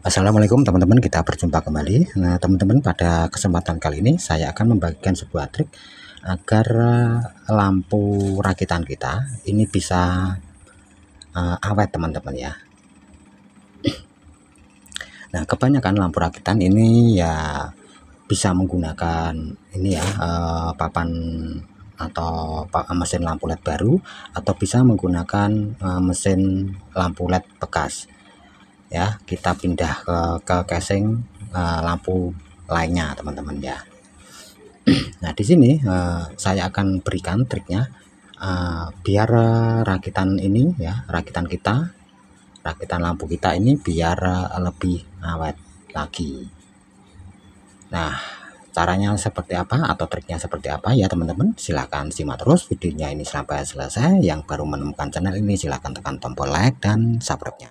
Assalamualaikum teman-teman, kita berjumpa kembali. Nah teman-teman, pada kesempatan kali ini saya akan membagikan sebuah trik agar lampu rakitan kita ini bisa awet teman-teman ya. Nah kebanyakan lampu rakitan ini ya bisa menggunakan ini ya papan atau mesin lampu LED baru, atau bisa menggunakan mesin lampu LED bekas ya. Kita pindah ke casing lampu lainnya teman-teman ya. Nah di sini saya akan berikan triknya biar rakitan ini ya, rakitan lampu kita ini biar lebih awet lagi. Nah caranya seperti apa atau triknya seperti apa ya teman-teman, silahkan simak terus videonya ini sampai selesai. Yang baru menemukan channel ini silahkan tekan tombol like dan subscribe-nya.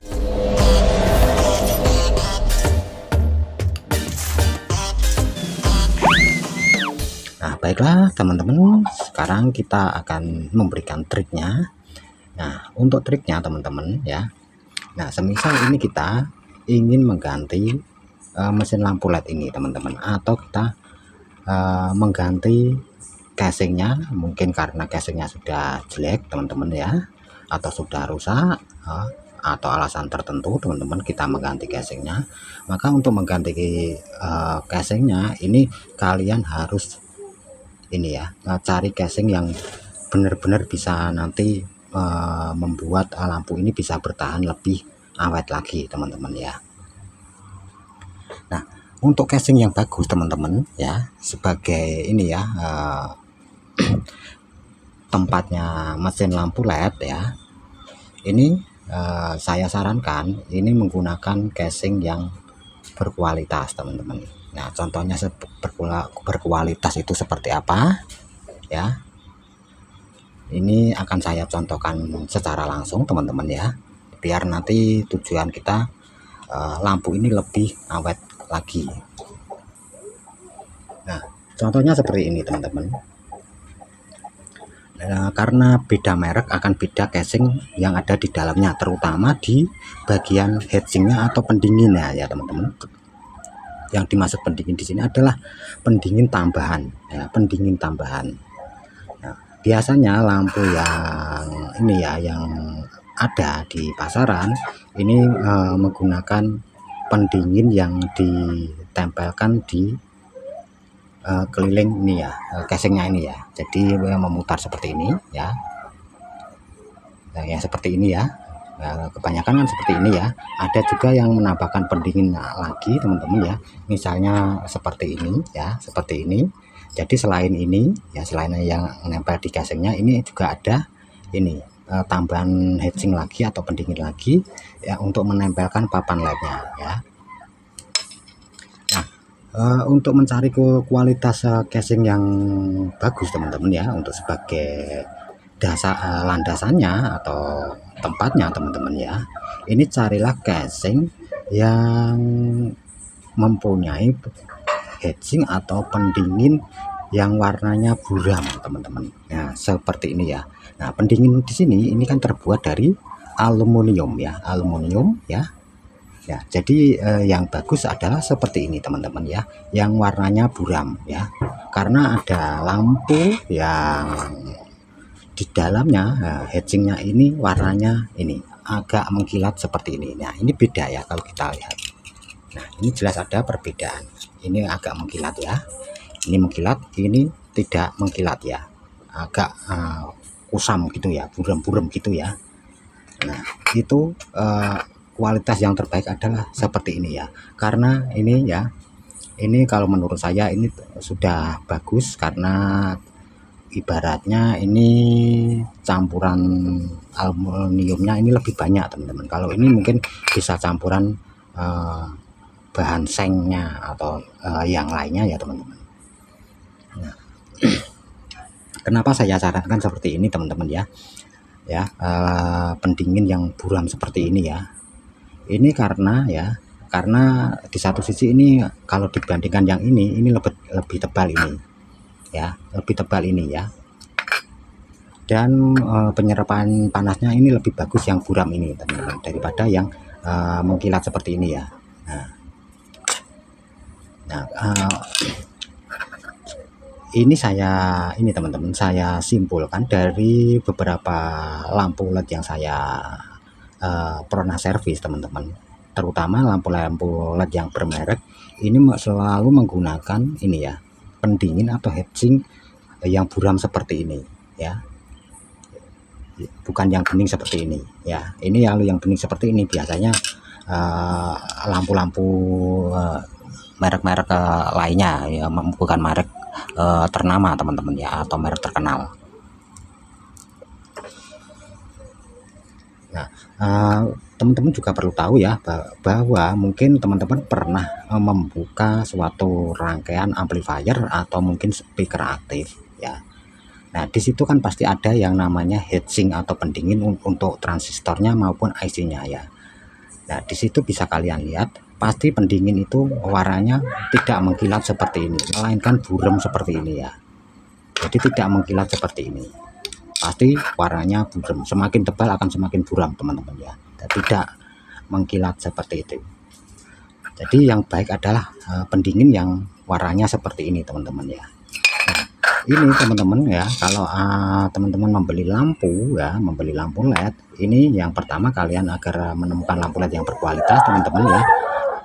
Nah baiklah teman-teman, sekarang kita akan memberikan triknya. Nah untuk triknya teman-teman ya, nah semisal ini kita ingin mengganti mesin lampu LED ini teman-teman, atau kita mengganti casingnya, mungkin karena casingnya sudah jelek teman-teman ya, atau sudah rusak atau alasan tertentu teman-teman kita mengganti casingnya. Maka untuk mengganti casingnya ini kalian harus ini ya, cari casing yang benar-benar bisa nanti membuat lampu ini bisa bertahan lebih awet lagi teman-teman ya. Nah untuk casing yang bagus teman-teman ya, sebagai ini ya tempatnya mesin lampu LED ya, ini saya sarankan ini menggunakan casing yang berkualitas teman-teman. Nah contohnya berkualitas itu seperti apa ya, ini akan saya contohkan secara langsung teman-teman ya, biar nanti tujuan kita lampu ini lebih awet lagi. Nah contohnya seperti ini teman-teman. Karena beda merek akan beda casing yang ada di dalamnya, terutama di bagian heatsingnya atau pendinginnya ya teman-teman. Yang dimaksud pendingin di sini adalah pendingin tambahan ya, pendingin tambahan. Nah, biasanya lampu yang ini ya, yang ada di pasaran ini menggunakan pendingin yang ditempelkan di keliling ini ya, casingnya ini ya. Jadi memutar seperti ini ya. Nah, yang seperti ini ya. Nah, kebanyakan kan seperti ini ya. Ada juga yang menambahkan pendingin lagi teman-teman ya, misalnya seperti ini ya, seperti ini. Jadi selain ini ya, selain yang nempel di casingnya, ini juga ada ini tambahan heatsing lagi atau pendingin lagi ya, untuk menempelkan papan LED-nya ya. Nah untuk mencari kualitas casing yang bagus teman-teman ya, untuk sebagai dasar landasannya atau tempatnya teman-teman ya, ini carilah casing yang mempunyai heatsing atau pendingin yang warnanya buram teman-teman. Nah seperti ini ya. Nah pendingin di sini ini kan terbuat dari aluminium ya, aluminium ya. Ya jadi yang bagus adalah seperti ini teman-teman ya, yang warnanya buram ya, karena ada lampu yang di dalamnya heatsingnya ini warnanya ini agak mengkilat seperti ini. Nah ini beda ya kalau kita lihat. Nah ini jelas ada perbedaan, ini agak mengkilat ya, ini mengkilat, ini tidak mengkilat ya, agak kusam gitu ya, buram-buram gitu ya. Nah itu kualitas yang terbaik adalah seperti ini ya, karena ini ya, ini kalau menurut saya ini sudah bagus, karena ibaratnya ini campuran aluminiumnya ini lebih banyak teman-teman. Kalau ini mungkin bisa campuran bahan sengnya atau yang lainnya ya teman-teman. Nah, kenapa saya sarankan seperti ini teman-teman ya, ya pendingin yang buram seperti ini ya, ini karena ya, karena di satu sisi ini kalau dibandingkan yang ini lebih tebal ini ya, lebih tebal ini ya, dan penyerapan panasnya ini lebih bagus yang buram ini teman-teman, daripada yang mengkilat seperti ini ya. Nah, ini teman-teman, saya simpulkan dari beberapa lampu LED yang saya pernah servis teman-teman, terutama lampu-lampu LED yang bermerek ini selalu menggunakan ini ya, pendingin atau heatsink yang buram seperti ini ya, bukan yang bening seperti ini ya. Ini yang bening seperti ini biasanya lampu-lampu merek-merek lainnya ya, bukan merek ternama teman-teman ya, atau merek terkenal. Nah, teman-teman juga perlu tahu ya bahwa mungkin teman-teman pernah membuka suatu rangkaian amplifier atau mungkin speaker aktif ya. Nah, di situ kan pasti ada yang namanya heatsink atau pendingin untuk transistornya maupun IC-nya ya. Nah, di situ bisa kalian lihat pasti pendingin itu warnanya tidak mengkilat seperti ini, melainkan buram seperti ini ya. Jadi tidak mengkilat seperti ini, pasti warnanya buram, semakin tebal akan semakin buram teman-teman ya, dan tidak mengkilat seperti itu. Jadi yang baik adalah pendingin yang warnanya seperti ini teman-teman ya. Nah, ini teman-teman ya, kalau teman-teman membeli lampu ya, membeli lampu LED, ini yang pertama kalian agar menemukan lampu LED yang berkualitas teman-teman ya,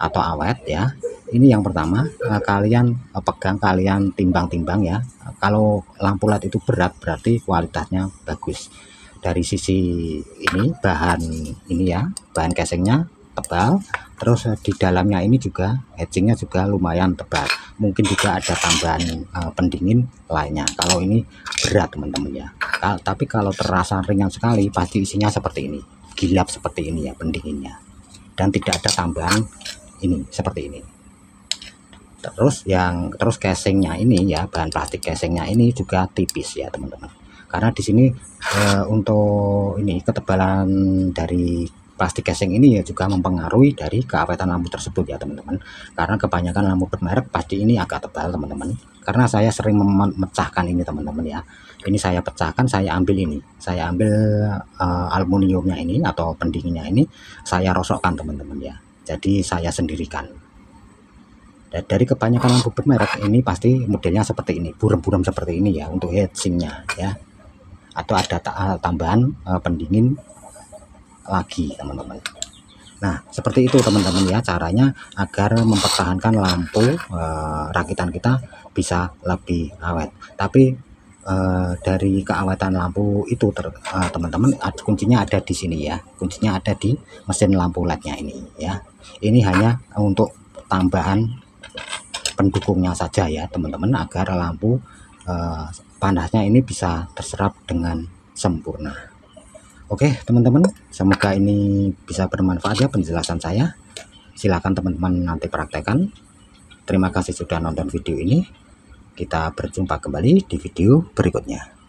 atau awet ya, ini yang pertama kalian pegang, kalian timbang-timbang ya. Kalau lampu LED itu berat berarti kualitasnya bagus. Dari sisi ini bahan ini ya, bahan casingnya tebal, terus di dalamnya ini juga heatsinknya juga lumayan tebal, mungkin juga ada tambahan pendingin lainnya. Kalau ini berat teman-teman ya, tapi kalau terasa ringan sekali pasti isinya seperti ini, gilap seperti ini ya pendinginnya, dan tidak ada tambahan ini seperti ini. Terus casingnya ini ya, bahan plastik casingnya ini juga tipis ya teman-teman, karena di sini untuk ini ketebalan dari plastik casing ini ya juga mempengaruhi dari keawetan lampu tersebut ya teman-teman. Karena kebanyakan lampu bermerek pasti ini agak tebal teman-teman, karena saya sering memecahkan ini teman-teman ya. Ini saya pecahkan, saya ambil aluminiumnya ini atau pendinginnya ini, saya rosokkan teman-teman ya. Jadi saya sendirikan. Dan dari kebanyakan lampu bermerek ini pasti modelnya seperti ini, buram-buram seperti ini ya untuk heatsinknya ya, atau ada tambahan pendingin lagi teman-teman. Nah, seperti itu teman-teman ya caranya agar mempertahankan lampu rakitan kita bisa lebih awet. Tapi dari keawetan lampu itu teman-teman, kuncinya ada di sini ya, kuncinya ada di mesin lampu LED-nya ini ya. Ini hanya untuk tambahan pendukungnya saja ya teman-teman, agar lampu panasnya ini bisa terserap dengan sempurna. Oke teman-teman, semoga ini bisa bermanfaat ya penjelasan saya. Silakan teman-teman nanti praktekkan. Terima kasih sudah nonton video ini. Kita berjumpa kembali di video berikutnya.